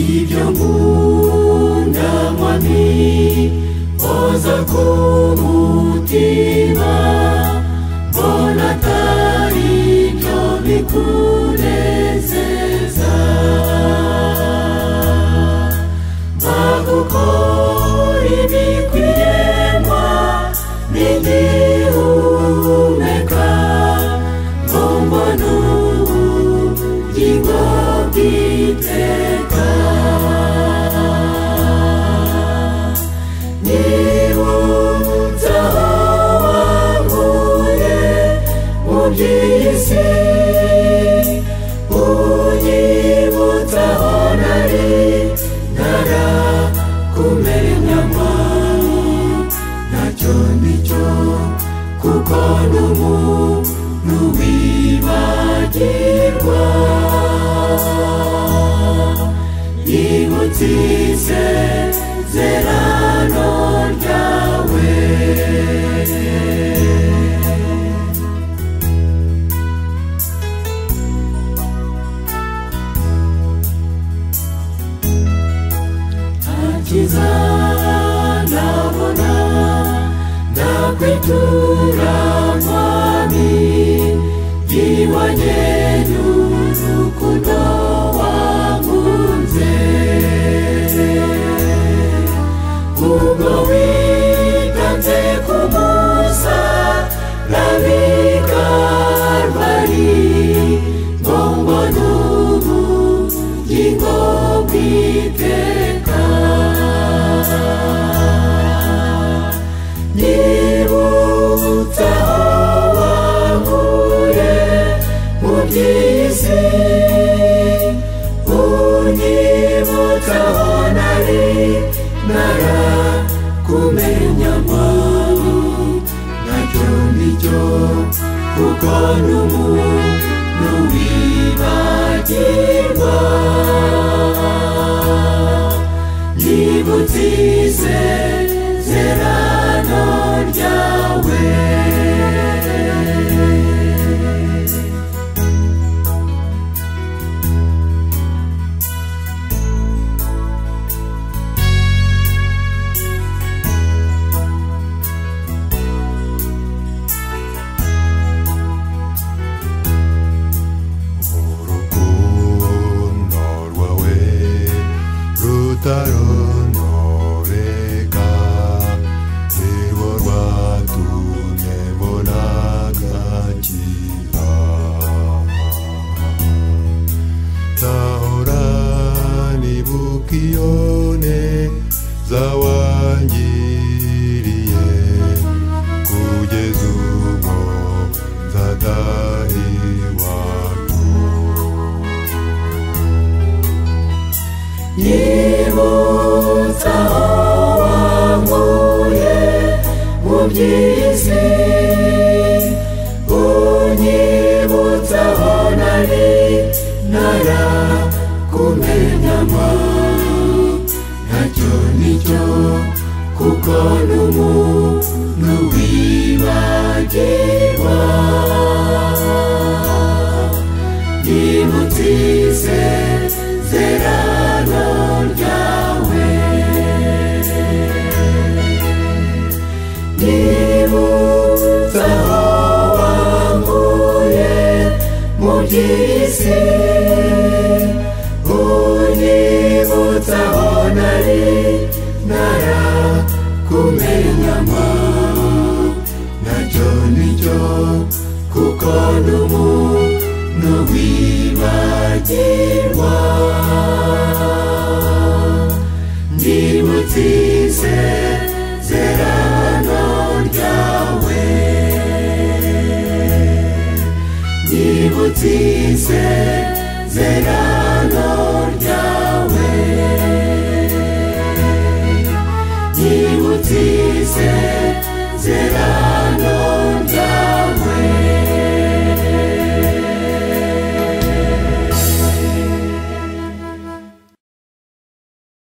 ibyo nkunda mwami oza ku mutima mbona atari ibyo bikunezeza bagukora ibikwiye n'igihumeka ngo mbone ubugingo bw'iteka nibutse aho wankuye mu by'isi unyibutse aho nari ntarakumenya ntacyo ndicyo kuko n'umuntu wibagirwa nibutse isezerano ryawe akiza ndabona ndakwitura mwami bihwanye n'urukundo wankunze ubwo witanze ku musaraba i Karuvali ngo mbone ubugingo bw'iteka nibutse aho wankuye mu by'isi unyibutse aho nari ntarakumenya ntacyo ndicyo kuko n'umuntu wibagirwa nibutse isezerano ryawe rutaronoreka nirwo rwatumye mbona agakiza nzahora nibuka iyo neza wangiriye kugeza ubwo nzataha iwacu nibutse aho wankuye mu by'isi unyibutse aho nari ntarakumenya ntacyo ndicyo kuko n'umuntu wibagirwa nibutse isezerano ryawe nibutse aho wankuye mu by'isi unyibutse aho nari ntarakumenya ntacyo ndicyo kuko n'umuntu wibagirwa nibutse isezerano ryawe nibutse isezerano ryawe nibutse isezerano